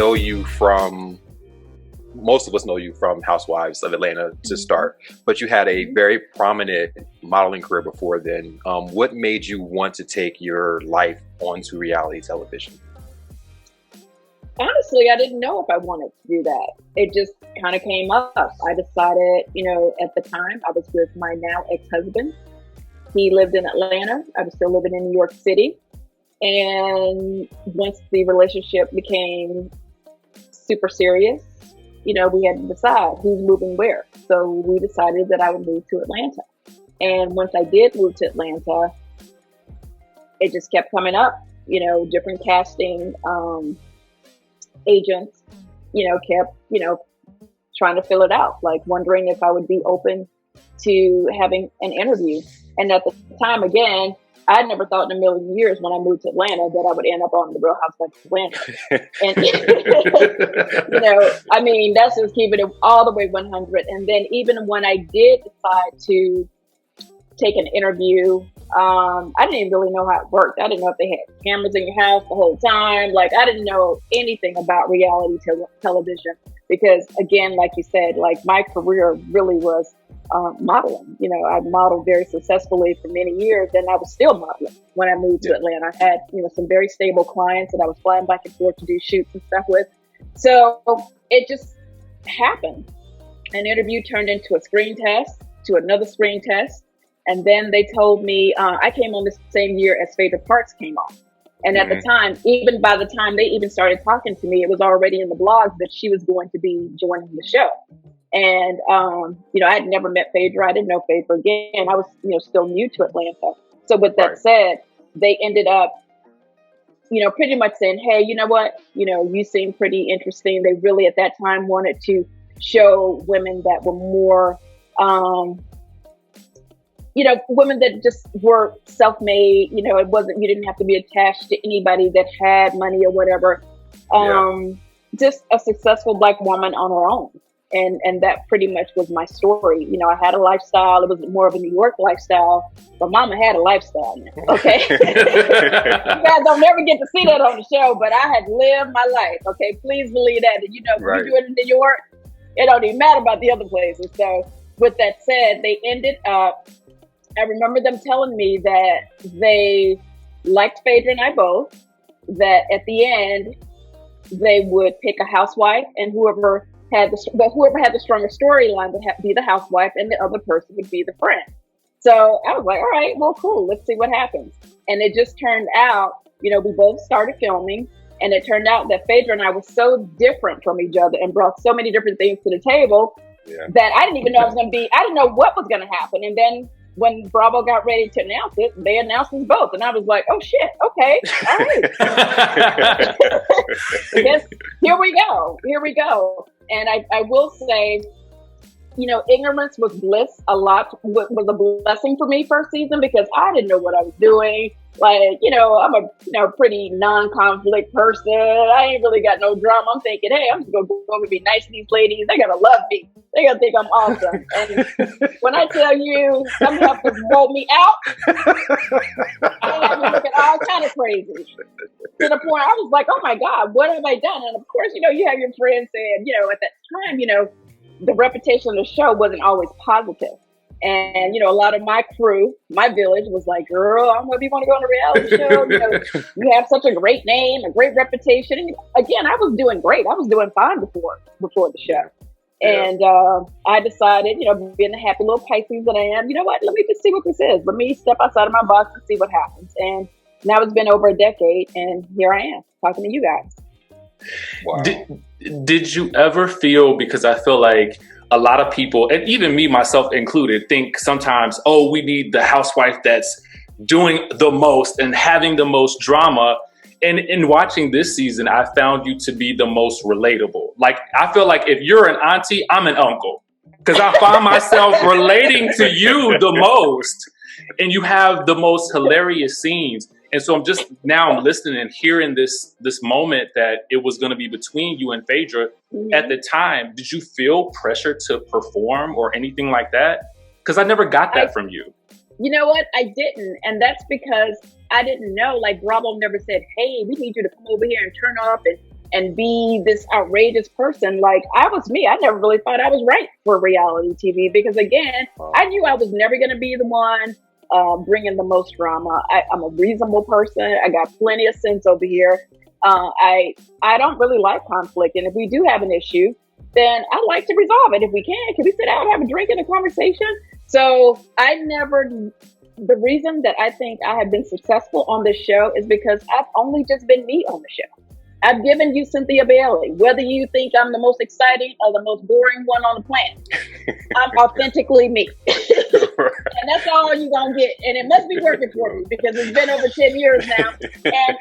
know you from, most of us know you from Housewives of Atlanta to start, but you had a very prominent modeling career before then. What made you want to take your life onto reality television? Honestly, I didn't know if I wanted to do that. It just kind of came up. I decided, at the time I was with my now ex-husband. He lived in Atlanta. I was still living in New York City. And once the relationship became super serious, we had to decide who's moving where. So we decided that I would move to Atlanta. And once I did move to Atlanta, it just kept coming up, different casting agents, kept, trying to fill it out, like wondering if I would be open to having an interview. And at the time, again, I never thought in a million years when I moved to Atlanta that I would end up on the Real Housewives of Atlanta. And, that's just keeping it all the way 100. And then even when I did decide to take an interview, I didn't even really know how it worked. I didn't know if they had cameras in your house the whole time. Like, I didn't know anything about reality television because, again, like you said, like my career really was modeling. I modeled very successfully for many years, and I was still modeling when I moved to Atlanta. I had, some very stable clients that I was flying back and forth to do shoots and stuff with. So it just happened. An interview turned into a screen test, to another screen test. And then they told me, I came on the same year as Phaedra Parks came on. And at the time, even by the time they even started talking to me, it was already in the blogs that she was going to be joining the show. And, I had never met Phaedra. I didn't know Phaedra again. I was, still new to Atlanta. So with that said, they ended up, pretty much saying, hey, you know what? You seem pretty interesting. They really at that time wanted to show women that were more, women that just were self-made, it wasn't, you didn't have to be attached to anybody that had money or whatever. Just a successful Black woman on her own. And that pretty much was my story. I had a lifestyle. It was more of a New York lifestyle, but mama had a lifestyle now, okay? You guys don't never get to see that on the show, but I had lived my life, okay? Please believe that. And, when you do it in New York, it don't even matter about the other places. So with that said, they ended up, I remember them telling me that they liked Phaedra and I both, that at the end, they would pick a housewife, and whoever had the stronger storyline would be the housewife, and the other person would be the friend. So I was like, all right, well, cool. Let's see what happens. And it just turned out, we both started filming, and it turned out that Phaedra and I were so different from each other and brought so many different things to the table that I didn't even know I didn't know what was going to happen. And then when Bravo got ready to announce it, they announced us both. And I was like, oh shit, okay, all right. Because here we go. And I will say, ignorance was bliss was a blessing for me first season because I didn't know what I was doing. Like, I'm a pretty non-conflict person. I ain't really got no drama. I'm thinking, hey, I'm just going to go over and be nice to these ladies. They're going to love me. They're going to think I'm awesome. And when I tell you, some have to roll me out, I have me looking all kind of crazy. To the point I was like, oh my God, what have I done? And of course, you have your friends saying, at that time, the reputation of the show wasn't always positive. And, a lot of my crew, my village was like, girl, I don't know if you want to go on a reality show. You have such a great name, a great reputation. And again, I was doing great. I was doing fine before the show. Yeah. And I decided, being the happy little Pisces that I am, you know what, let me just see what this is. Let me step outside of my box and see what happens. And now it's been over a decade, and here I am talking to you guys. Wow. Did you ever feel, because I feel like a lot of people, and even me, myself included, think sometimes, oh, we need the housewife that's doing the most and having the most drama. And in watching this season, I found you to be the most relatable. Like, I feel like if you're an auntie, I'm an uncle. Because I find myself relating to you the most. And you have the most hilarious scenes. And so I'm listening and hearing this moment that it was going to be between you and Phaedra. Mm-hmm. At the time, did you feel pressure to perform or anything like that? Because I never got that from you. You know what? I didn't. And that's because I didn't know. Like, Bravo never said, hey, we need you to come over here and turn up and and be this outrageous person. Like, I was me. I never really thought I was right for reality TV because, again, I knew I was never going to be the one bringing the most drama. I'm a reasonable person. I got plenty of sense over here. I don't really like conflict. And if we do have an issue, then I like to resolve it. If we can we sit down and have a drink and a conversation? So the reason that I think I have been successful on this show is because I've only just been me on the show. I've given you Cynthia Bailey. Whether you think I'm the most exciting or the most boring one on the planet, I'm authentically me. And that's all you're going to get. And it must be working for me because it's been over 10 years now.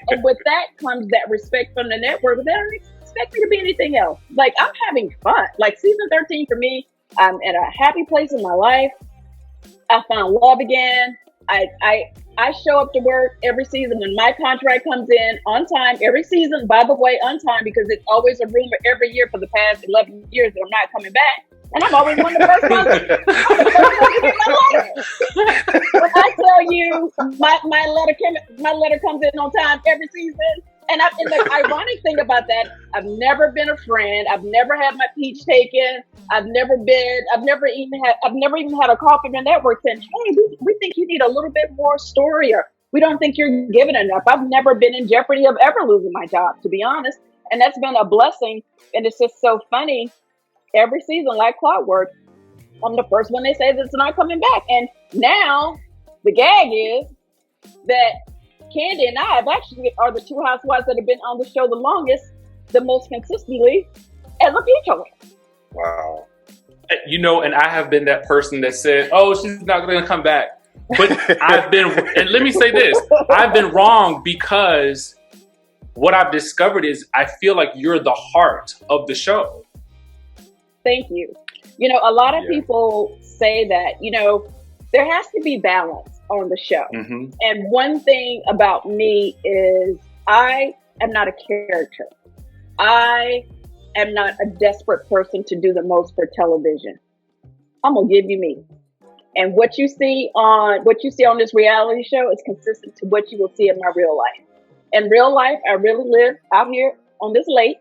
And with that comes that respect from the network. But they don't expect me to be anything else. Like, I'm having fun. Like, season 13 for me, I'm at a happy place in my life. I found love again. I show up to work every season when my contract comes in on time, every season, by the way, on time, because it's always a rumor every year for the past 11 years that I'm not coming back. And I'm always one of the first ones to get my letter. When I tell you my letter comes in on time every season. And the ironic thing about that, I've never been a friend. I've never had my peach taken. I've never even had a call from the network saying, hey, we think you need a little bit more story, or we don't think you're giving enough. I've never been in jeopardy of ever losing my job, to be honest. And that's been a blessing. And it's just so funny. Every season, like clockwork, I'm the first one they say that's not coming back. And now the gag is that Candy and I are the two housewives that have been on the show the longest, the most consistently, and look at each other. Wow. You know, and I have been that person that said, oh, she's not going to come back. But and let me say this, I've been wrong because what I've discovered is I feel like you're the heart of the show. Thank you. You know, a lot of people say that, you know, there has to be balance on the show. Mm-hmm. And one thing about me is I am not a character. I am not a desperate person to do the most for television. I'm going to give you me. And what you see on this reality show is consistent to what you will see in my real life. In real life, I really live out here on this lake.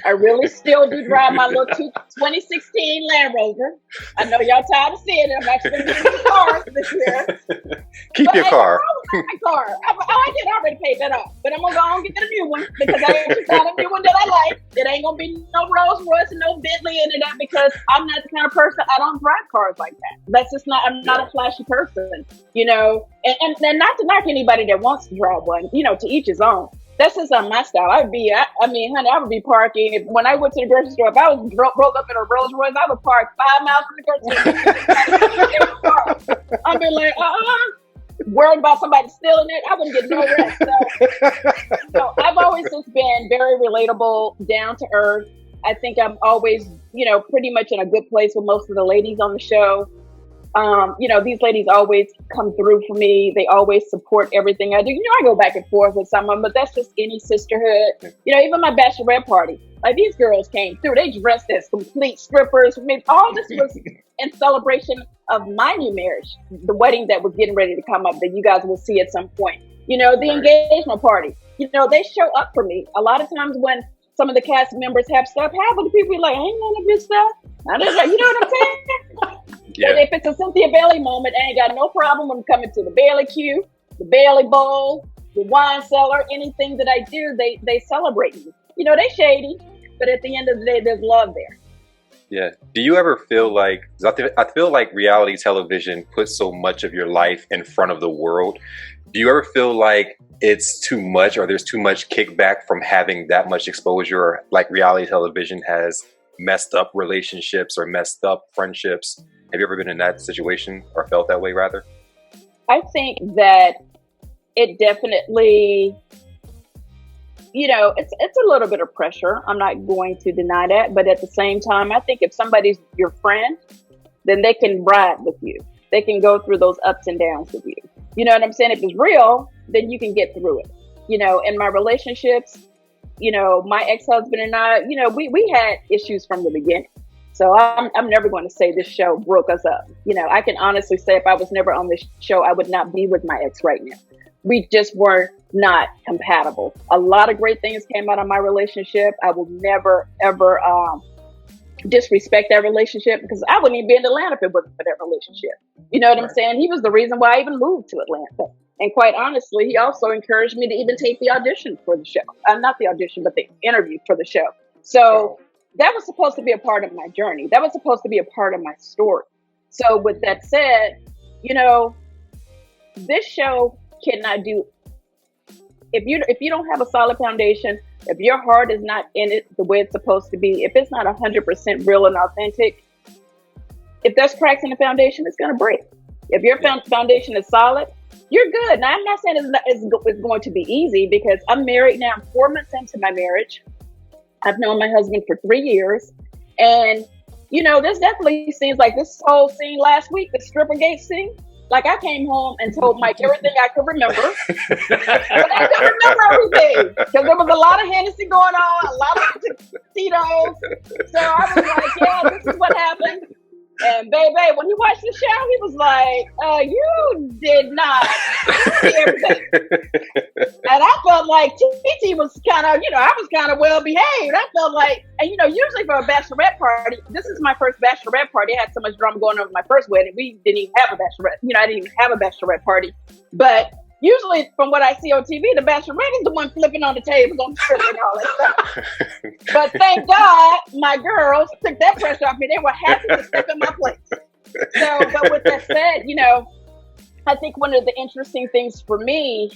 I really still do drive my little 2016 Land Rover. I know y'all tired of seeing it. I'm actually getting new cars this year. Keep your car. My car. I did already pay that off. But I'm going to go and get a new one because I actually found a new one that I like. It ain't going to be no Rolls Royce and no Bentley into that because I'm not the kind of person, I don't drive cars like that. That's just not, I'm not a flashy person, you know. And not to knock anybody that wants to drive one, you know, to each his own. That's just not my style. I would be parking. When I went to the grocery store, if I was rolled up in a Rolls Royce, I would park 5 miles from the grocery store. I'd be like, worried about somebody stealing it. I wouldn't get no rest. So I've always just been very relatable, down to earth. I think I'm always, you know, pretty much in a good place with most of the ladies on the show. You know, these ladies always come through for me. They always support everything I do. You know, I go back and forth with someone, but that's just any sisterhood. You know, even my bachelorette party, like these girls came through. They dressed as complete strippers. I mean, all this was in celebration of my new marriage, the wedding that was getting ready to come up that you guys will see at some point. You know, the engagement party. You know, they show up for me. A lot of times when some of the cast members have stuff, half of the people be like, I ain't none of this stuff. I just like, you know what I'm saying? Yeah. If it's a Cynthia Bailey moment, I ain't got no problem when coming to the Bailey Q, the Bailey Bowl, the Wine Cellar, anything that I do, they celebrate me. You know, they shady, but at the end of the day, there's love there. Yeah. Do you ever feel like, I feel like reality television puts so much of your life in front of the world. Do you ever feel like it's too much or there's too much kickback from having that much exposure, like reality television has messed up relationships or messed up friendships? Have you ever been in that situation or felt that way rather? I think that it definitely, you know, it's a little bit of pressure. I'm not going to deny that. But at the same time, I think if somebody's your friend, then they can ride with you. They can go through those ups and downs with you. You know what I'm saying? If it's real, then you can get through it. You know, in my relationships, you know, my ex-husband and I, you know, we had issues from the beginning. So I'm never going to say this show broke us up. You know, I can honestly say if I was never on this show, I would not be with my ex right now. We just weren't not compatible. A lot of great things came out of my relationship. I will never, ever disrespect that relationship, because I wouldn't even be in Atlanta if it wasn't for that relationship. You know what I'm saying? He was the reason why I even moved to Atlanta. And quite honestly, he also encouraged me to even take the audition for the show. Not the audition, but the interview for the show. So that was supposed to be a part of my journey. That was supposed to be a part of my story. So with that said, you know, this show cannot do, if you don't have a solid foundation, if your heart is not in it the way it's supposed to be, if it's not 100% real and authentic, if there's cracks in the foundation, it's going to break. If your foundation is solid, you're good. Now, I'm not saying it's going to be easy, because I'm married now. I'm 4 months into my marriage. I've known my husband for 3 years. And, you know, there's definitely scenes like this whole scene last week, the stripper gate scene. Like, I came home and told Mike everything I could remember. But I couldn't remember everything, because there was a lot of Hennessy going on, a lot of Tito's. So I was like, yeah, this is what happened. And baby, when he watched the show, he was like, you did not see everything. And I felt like TT was kind of, you know, I was kind of well behaved. I felt like, and you know, usually for a bachelorette party, this is my first bachelorette party. I had so much drama going on with my first wedding. We didn't even have a bachelorette. You know, I didn't even have a bachelorette party. But usually, from what I see on TV, the bachelorette is the one flipping on the tables, on the strip and all that stuff. But thank God, my girls took that pressure off me. They were happy to step in my place. So, but with that said, you know, I think one of the interesting things for me,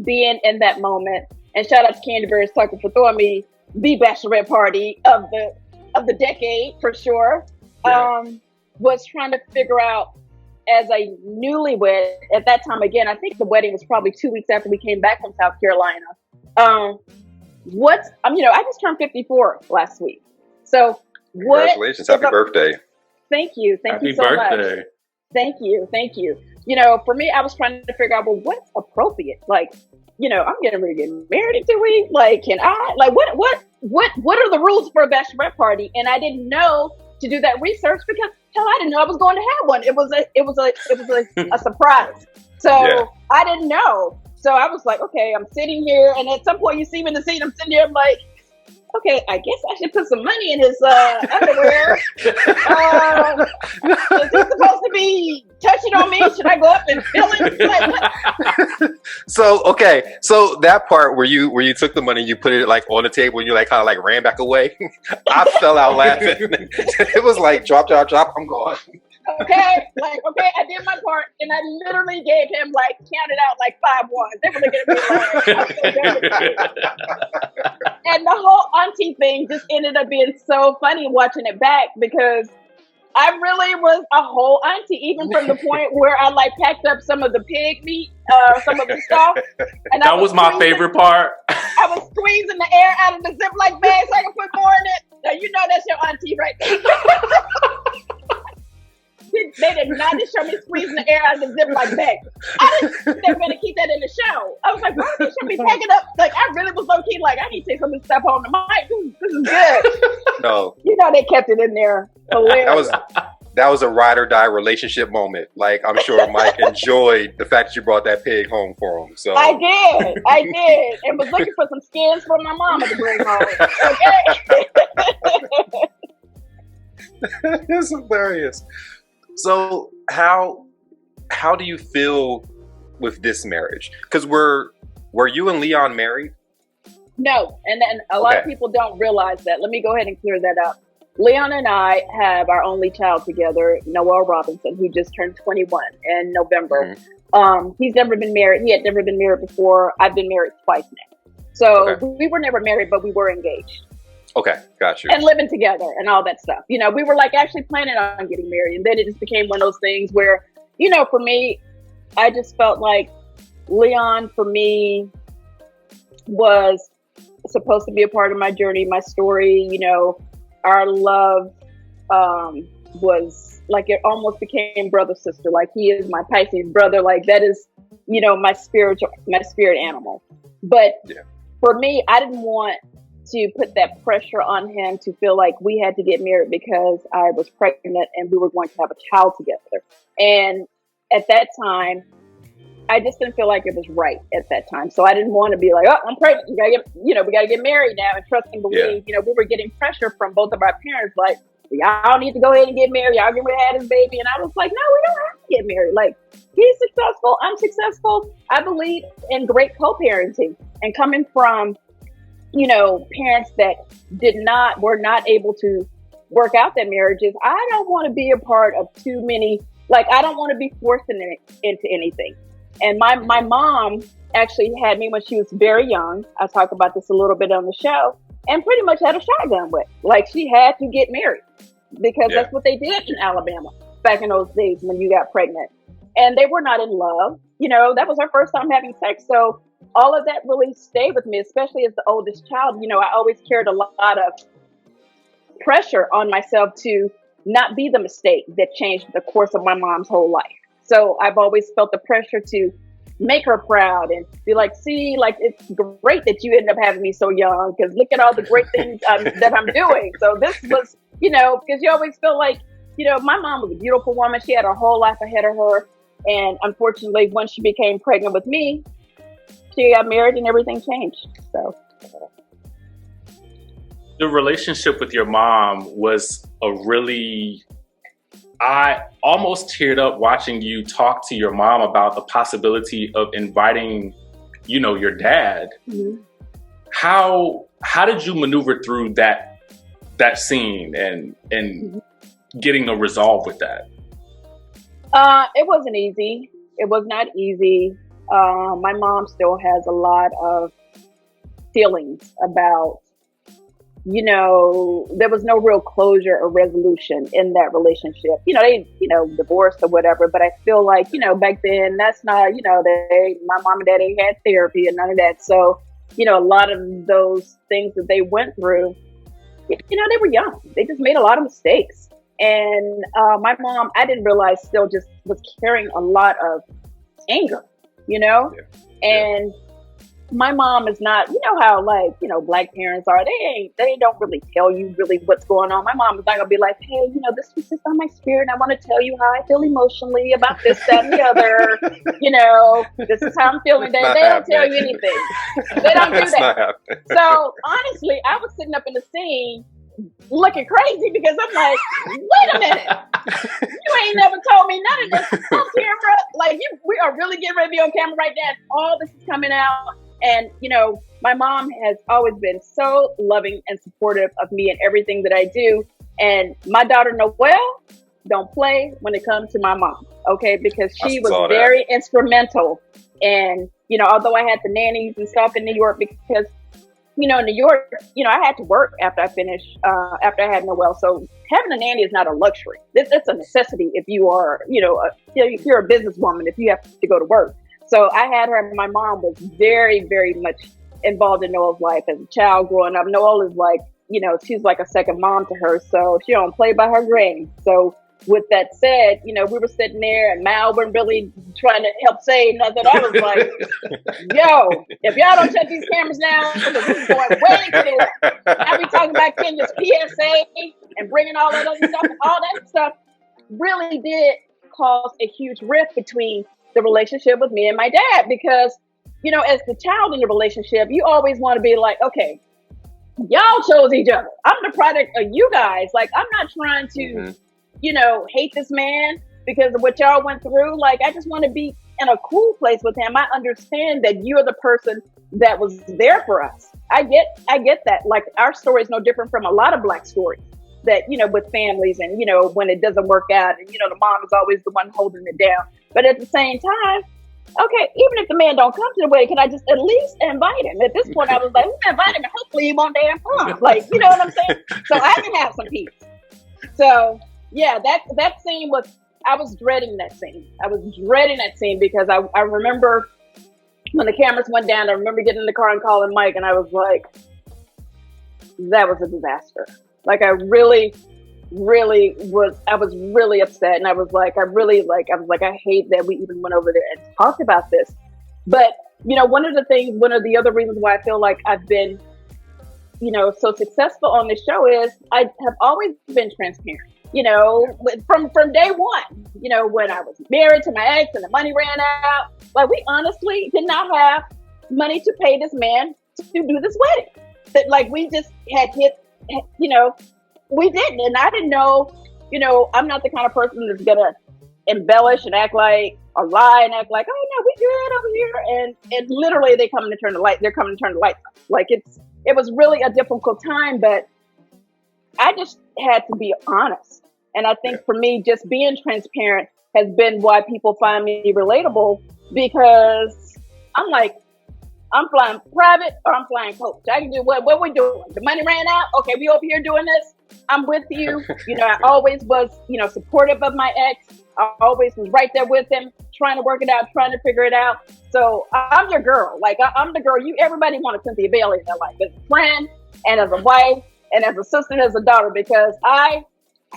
being in that moment, and shout out to Candy Bears Tucker for throwing me the bachelorette party of the decade for sure, was trying to figure out, as a newlywed at that time, again, I think the wedding was probably 2 weeks after we came back from South Carolina. You know, I just turned 54 last week. So congratulations, happy birthday. Thank you. Thank you so much. Thank you. You know, for me, I was trying to figure out, well, what's appropriate? Like, you know, I'm getting ready to get married in 2 weeks. Like, can I, like, what are the rules for a bachelorette party? And I didn't know to do that research, because hell, I didn't know I was going to have one. It was a surprise. So I didn't know. So I was like, okay, I'm sitting here, and at some point you see me in the seat, I'm sitting there, I'm like, okay, I guess I should put some money in his underwear. Is he supposed to be touching on me? Should I go up and feel it? Like, So that part where you took the money, you put it like on the table, and you like kind of like ran back away. I fell out laughing. It was like drop, I'm gone. Okay, I did my part, and I literally gave him like counted out like 5 ones. They were looking at me like, and the whole auntie thing just ended up being so funny watching it back, because I really was a whole auntie, even from the point where I like packed up some of the pig meat, some of the stuff. And that was my favorite part. I was squeezing the air out of the Ziploc bag so I could put more in it. Now, you know that's your auntie right there. They did not just show me squeezing the air out of the Ziploc bag. I didn't think they were going to keep that in the show. I was like, why did they show me packing up? Like, I really was low key like, I need to take some of this stuff home to Mike. This is good. No. You know, they kept it in there. Hilarious. That was a ride or die relationship moment. Like, I'm sure Mike enjoyed the fact that you brought that pig home for him. So I did. And was looking for some skins for my mama to bring home. Okay. It's hilarious. So how do you feel with this marriage? Because were you and Leon married? No, and a lot of people don't realize that. Let me go ahead and clear that up. Leon and I have our only child together, Noel Robinson, who just turned 21 in November. Mm-hmm. He's never been married. He had never been married before. I've been married twice now. So we were never married, but we were engaged. Okay, got you. And living together and all that stuff. You know, we were like actually planning on getting married. And then it just became one of those things where, you know, for me, I just felt like Leon, for me, was supposed to be a part of my journey, my story. You know, our love was like, it almost became brother sister. Like, he is my Pisces brother. Like, that is, you know, my spirit animal. But for me, I didn't want to put that pressure on him to feel like we had to get married because I was pregnant and we were going to have a child together. And at that time, I just didn't feel like it was right at that time. So I didn't want to be like, oh, I'm pregnant. We got to get married now and trust and believe. We were getting pressure from both of our parents, like, y'all need to go ahead and get married. Y'all can have this baby. And I was like, no, we don't have to get married. Like, he's successful. I'm successful. I believe in great co-parenting, and coming from, parents that were not able to work out their marriages. I don't want to be a part of too many, I don't want to be forced into anything. And my mom actually had me when she was very young. I talk about this a little bit on the show, and pretty much had a shotgun with. She had to get married because that's what they did in Alabama back in those days when you got pregnant. And they were not in love. That was her first time having sex. So all of that really stayed with me, especially as the oldest child. I always carried a lot of pressure on myself to not be the mistake that changed the course of my mom's whole life. So I've always felt the pressure to make her proud and be like, see, it's great that you ended up having me so young, because look at all the great things that I'm doing. So this was, because you always feel like, my mom was a beautiful woman. She had her whole life ahead of her. And unfortunately, when she became pregnant with me, she got married and everything changed. So the relationship with your mom was I almost teared up watching you talk to your mom about the possibility of inviting, your dad. Mm-hmm. How did you maneuver through that scene and mm-hmm. getting a resolve with that? It wasn't easy. It was not easy. My mom still has a lot of feelings about, there was no real closure or resolution in that relationship. They, divorced or whatever, but I feel like, back then that's not, my mom and dad ain't had therapy and none of that. So, a lot of those things that they went through, they were young. They just made a lot of mistakes. And my mom, I didn't realize, still just was carrying a lot of anger, and my mom is not, how Black parents are. They don't really tell you really what's going on. My mom is not gonna be like, hey, this was just on my spirit, and I want to tell you how I feel emotionally about this, that, and the other. This is how I'm feeling. They don't tell you anything. They don't do that. So honestly, I was sitting up in the scene looking crazy because I'm like, wait a minute, you ain't never told me none of this on camera. We are really getting ready to be on camera right now. All this is coming out. And, my mom has always been so loving and supportive of me and everything that I do. And my daughter, Noelle, don't play when it comes to my mom, okay? Because she was very instrumental. And, although I had the nannies and stuff in New York, because, in New York, I had to work after I finished, after I had Noelle. So having a nanny is not a luxury. It's a necessity if you are, if you're a businesswoman, if you have to go to work. So I had her, and my mom was very, very much involved in Noelle's life as a child growing up. Noelle is like, she's like a second mom to her. So she don't play by her granny. So with that said, we were sitting there, and Mal wasn't really trying to help save nothing. I was like, yo, if y'all don't shut these cameras down, because this is going way to the left. Now we talking about Kenya's PSA and bringing all that other stuff. All that stuff really did cause a huge rift between the relationship with me and my dad, because, as the child in the relationship, you always want to be like, okay, y'all chose each other. I'm the product of you guys. I'm not trying to, hate this man because of what y'all went through. I just want to be in a cool place with him. I understand that you're the person that was there for us. I get that. Our story is no different from a lot of Black stories that, with families and, when it doesn't work out and, the mom is always the one holding it down. But at the same time, okay, even if the man don't come to the wedding, can I just at least invite him? At this point, I was like, we can invite him, and hopefully he won't damn come. You know what I'm saying? So I can have some peace. So yeah, that scene I was dreading that scene. I was dreading that scene because I remember when the cameras went down, I remember getting in the car and calling Mike, and I was like, that was a disaster. I was really upset, and I was like, I hate that we even went over there and talked about this. But, one of the other reasons why I feel like I've been so successful on this show is I have always been transparent. From day one, when I was married to my ex and the money ran out, like we honestly did not have money to pay this man to do this wedding. That like we just had hit, we didn't, and I didn't know. I'm not the kind of person that's gonna embellish and act like or lie and act like, oh no, we good over here, and literally they're coming to turn the lights off. Like it was really a difficult time, but I just had to be honest. And I think for me, just being transparent has been why people find me relatable, because I'm like, I'm flying private or I'm flying coach. I can do what we doing. The money ran out. Okay, we over here doing this. I'm with you. I always was, supportive of my ex. I always was right there with him, trying to work it out, trying to figure it out. So I'm your girl. Like I'm the girl. Everybody wanted Cynthia Bailey in their life as a friend and as a wife and as a sister and as a daughter, because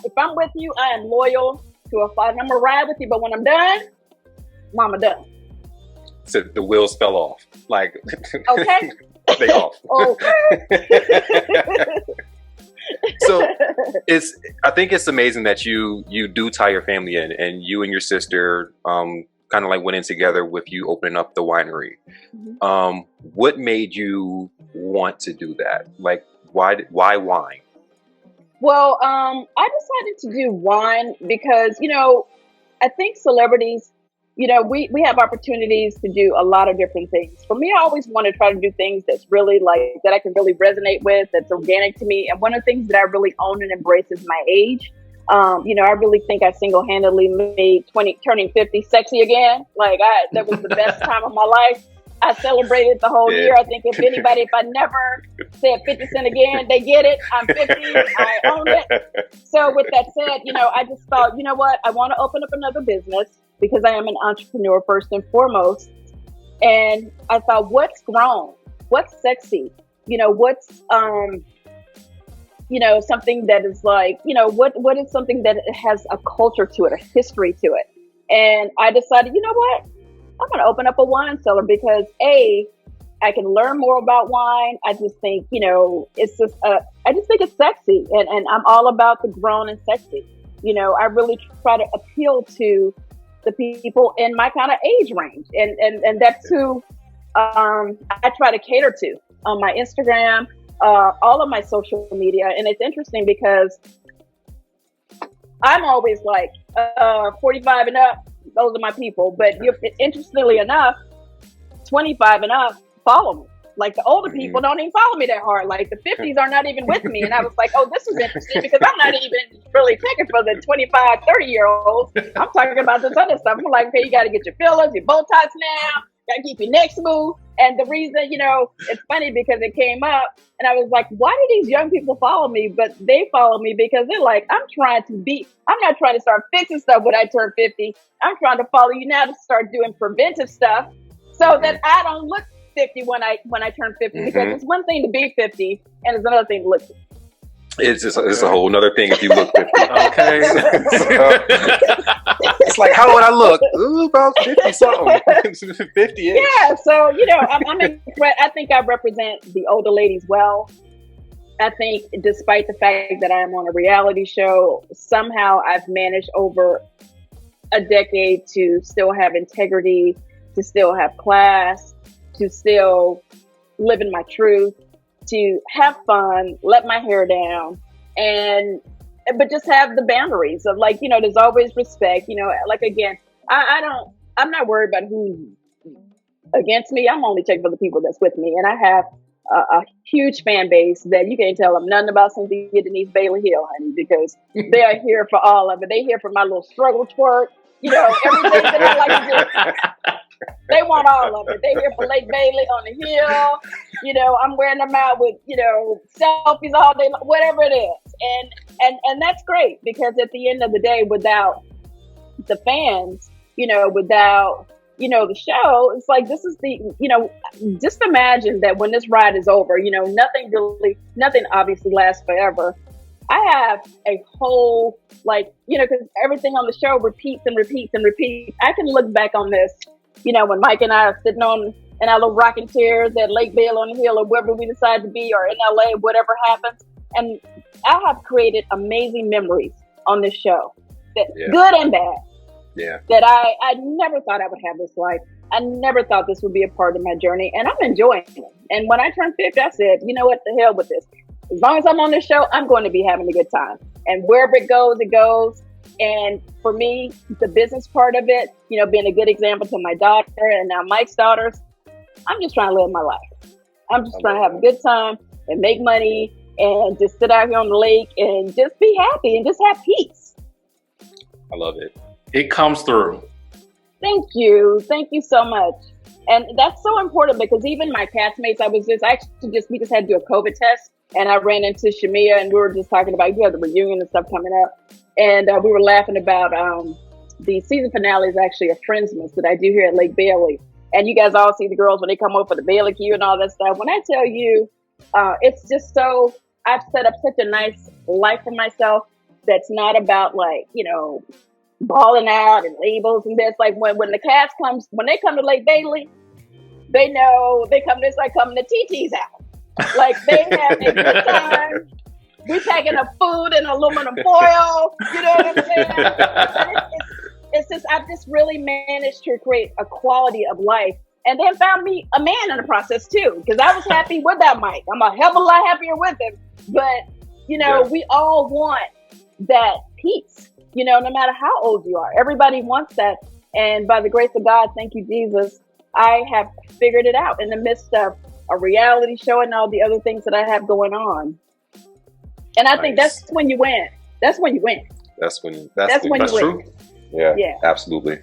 if I'm with you, I am loyal to a fight. I'm gonna ride with you, but when I'm done, mama done. So the wheels fell off. Like okay, they off. Okay. So I think it's amazing that you do tie your family in, and you and your sister kind of like went in together with you opening up the winery. Mm-hmm. What made you want to do that? Like why wine? Well, I decided to do wine because, I think celebrities, we have opportunities to do a lot of different things. For me, I always want to try to do things that's really that I can really resonate with, that's organic to me. And one of the things that I really own and embrace is my age. I really think I single-handedly made turning 50 sexy again. That was the best time of my life. I celebrated the whole year. I think if I never said 50 Cent again, they get it. I'm 50. I own it. So with that said, I just thought, you know what? I want to open up another business because I am an entrepreneur first and foremost. And I thought, what's grown? What's sexy? What's, something that is like, what is something that has a culture to it, a history to it? And I decided, you know what? I'm going to open up a wine cellar because I can learn more about wine. I just think, it's just, I just think it's sexy, and I'm all about the grown and sexy. I really try to appeal to the people in my kind of age range. And that's who, I try to cater to on my Instagram, all of my social media. And it's interesting because I'm always like, 45 and up. Those are my people. But interestingly enough, 25 and up follow me. Like the older people don't even follow me that hard. Like the 50s are not even with me. And I was like, oh, this is interesting because I'm not even really checking for the 25, 30-year-olds. I'm talking about this other stuff. I'm like, okay, you got to get your fillers, your Botox now. Got to keep your neck smooth. And the reason, it's funny because it came up and I was like, why do these young people follow me? But they follow me because they're like, I'm not trying to start fixing stuff when I turn 50. I'm trying to follow you now to start doing preventive stuff so that I don't look 50 when I turn 50, because it's one thing to be 50 and it's another thing to look 50. It's a whole nother thing if you look 50. Okay. It's like, how would I look? Ooh, about 50 something. 50 ish. Yeah, so I think I represent the older ladies well. I think despite the fact that I am on a reality show, somehow I've managed over a decade to still have integrity, to still have class, to still live in my truth, to have fun, let my hair down, but just have the boundaries of there's always respect, again, I'm not worried about who's against me. I'm only checking for the people that's with me. And I have a huge fan base that you can't tell them nothing about Cynthia Denise Bailey Hill, honey, because they are here for all of it. They here for my little struggle twerk, everything that I like to do. They want all of it. They here for Lake Bailey on the hill. I'm wearing them out with, selfies all day, whatever it is. And that's great because at the end of the day, without the fans, without, the show, it's like, this is just imagine that when this ride is over, nothing obviously lasts forever. I have a whole, because everything on the show repeats and repeats and repeats. I can look back on this, when Mike and I are sitting on in our little rocking chairs at Lake Bale on the Hill or wherever we decide to be, or in LA, whatever happens. And I have created amazing memories on this show, good and bad. Yeah. That I never thought I would have this life. I never thought this would be a part of my journey, and I'm enjoying it. And when I turned 50, I said, you know what, the hell with this. As long as I'm on this show, I'm going to be having a good time. And wherever it goes, it goes. And for me, the business part of it, you know, being a good example to my daughter and now Mike's daughters, I'm just trying to live my life. I'm just trying to have a good time and make money and just sit out here on the lake and just be happy and just have peace. I love it. It comes through. Thank you. Thank you so much. And that's so important because even my castmates, we just had to do a COVID test, and I ran into Shamia and we were just talking about, you have the reunion and stuff coming up. And we were laughing about the season finale is actually a Friendsmas that I do here at Lake Bailey. And you guys all see the girls when they come over for the Bailey Q and all that stuff. When I tell you, it's just so, I've set up such a nice life for myself that's not about like, you know, balling out and labels and this. Like when the cast comes, when they come to Lake Bailey, they know they come, it's like coming to TT's out. Like they have a good time. We packing up food in aluminum foil. You know what I'm saying? It's just, I've just really managed to create a quality of life. And then found me a man in the process too, because I was happy without Mike. I'm a hell of a lot happier with him. But, you know, we all want that peace, you know, no matter how old you are. Everybody wants that. And by the grace of God, thank you, Jesus, I have figured it out in the midst of a reality show and all the other things that I have going on. And I think that's when you win. That's when you win. That's when you true. win. Yeah, absolutely.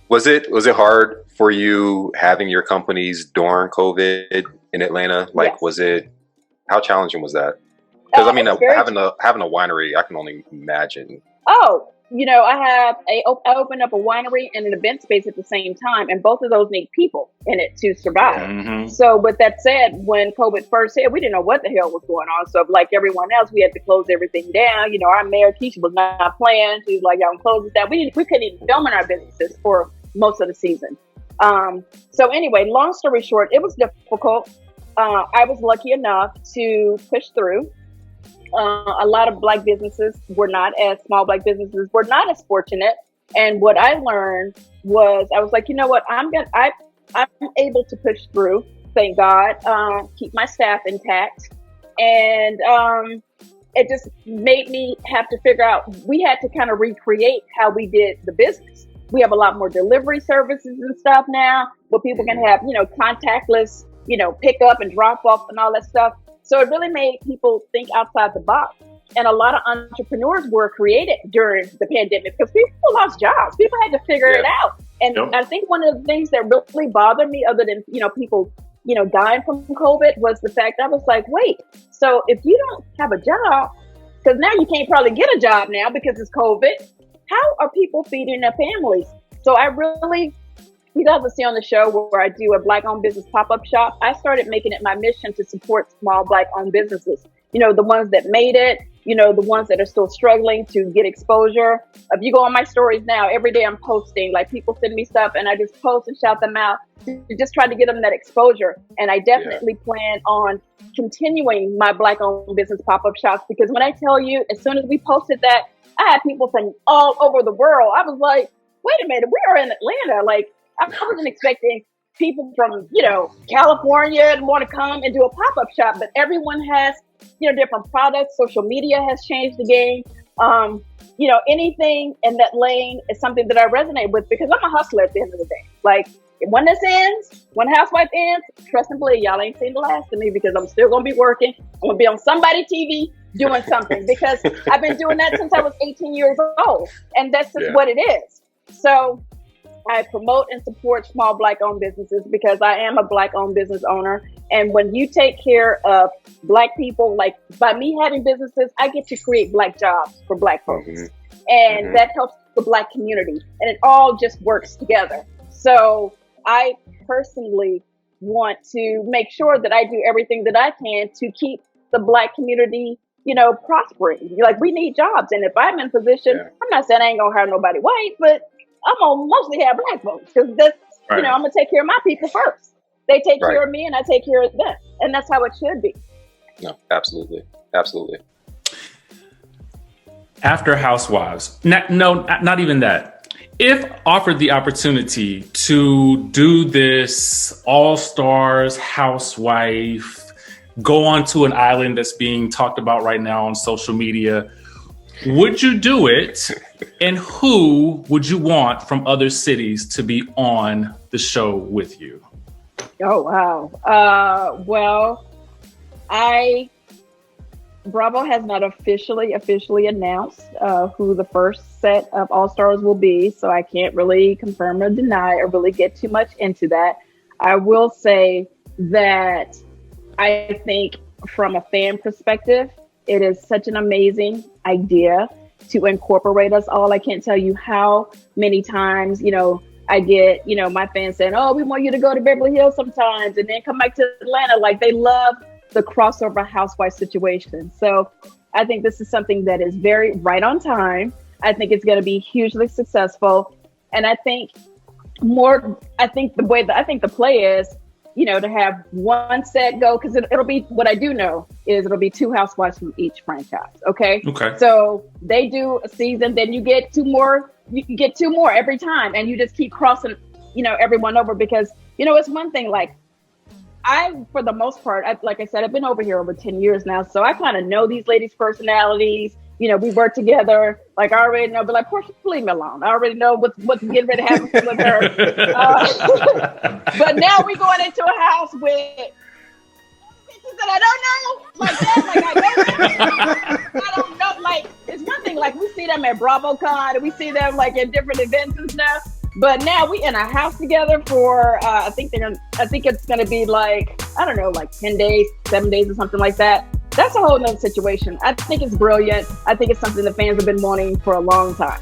Was it hard for you having your companies during COVID in Atlanta? Like, how challenging was that? Because I mean, having a winery, I can only imagine. Oh, you know, I opened up a winery and an event space at the same time, and both of those need people in it to survive. Mm-hmm. So with that said, when COVID first hit, we didn't know what the hell was going on. So like everyone else, we had to close everything down. You know, our mayor, Keisha, was not playing. She was like, y'all close it down. We couldn't even film in our businesses for most of the season. So anyway, long story short, it was difficult. I was lucky enough to push through. A lot of Black businesses were not as fortunate. And what I learned was, I was like, you know what, I'm able to push through. Thank God, keep my staff intact. And it just made me have to figure out, we had to kind of recreate how we did the business. We have a lot more delivery services and stuff now where people can have, you know, contactless, you know, pick up and drop off and all that stuff. So it really made people think outside the box. And a lot of entrepreneurs were created during the pandemic because people lost jobs. People had to figure it out. And I think one of the things that really bothered me, other than, you know, people, you know, dying from COVID, was the fact I was like, wait, so if you don't have a job, because now you can't probably get a job now because it's COVID, how are people feeding their families? So I really, you guys will see on the show where I do a Black-owned business pop-up shop. I started making it my mission to support small Black-owned businesses. You know, the ones that made it, you know, the ones that are still struggling to get exposure. If you go on my stories now, every day I'm posting, like people send me stuff and I just post and shout them out to just try to get them that exposure. And I definitely plan on continuing my Black-owned business pop-up shops, because when I tell you, as soon as we posted that, I had people from all over the world. I was like, wait a minute, we are in Atlanta. Like, I wasn't expecting people from, you know, California to want to come and do a pop-up shop, but everyone has, you know, different products. Social media has changed the game. You know, anything in that lane is something that I resonate with, because I'm a hustler at the end of the day. Like, when this ends, when Housewife ends, trust and believe, y'all ain't seen the last of me, because I'm still going to be working. I'm going to be on somebody's TV doing something, because I've been doing that since I was 18 years old. And that's just what it is. So I promote and support small Black-owned businesses because I am a Black-owned business owner. And when you take care of Black people, like by me having businesses, I get to create Black jobs for Black folks. Mm-hmm. And that helps the Black community. And it all just works together. So I personally want to make sure that I do everything that I can to keep the Black community, you know, prospering. Like, we need jobs. And if I'm in position, I'm not saying I ain't gonna hire nobody white, but I'm gonna mostly have Black folks, because that's, you know, I'm gonna take care of my people first. They take care of me and I take care of them. And that's how it should be. No, absolutely. Absolutely. After Housewives, not even that. If offered the opportunity to do this All-Stars housewife, go onto an island that's being talked about right now on social media, would you do it? And who would you want from other cities to be on the show with you? Oh, wow. Well, Bravo has not officially announced who the first set of All-Stars will be, so I can't really confirm or deny or really get too much into that. I will say that I think from a fan perspective, it is such an amazing idea to incorporate us all. I can't tell you how many times, I get, my fans saying, oh, we want you to go to Beverly Hills sometimes and then come back to Atlanta. Like, they love the crossover housewife situation. So I think this is something that is very right on time. I think it's going to be hugely successful. And I think the play is, to have one set go, because it'll be, what I do know is it'll be 2 housewives from each franchise. Okay. So they do a season, then you get 2 more. You can get 2 more every time, and you just keep crossing, everyone over, because, it's one thing, like, for the most part, like I said, I've been over here over 10 years now, so I kind of know these ladies' personalities. We work together. Like, I already know, but like, Portia, leave me alone. I already know what's getting ready to happen with her. But now we're going into a house with bitches that I don't know, like that. Like, I don't know. Like, it's one thing, like, we see them at BravoCon, and we see them like at different events and stuff. But now we in a house together for, I think it's going to be like, I don't know, like 10 days, 7 days or something like that. That's a whole nother situation. I think it's brilliant. I think it's something the fans have been wanting for a long time.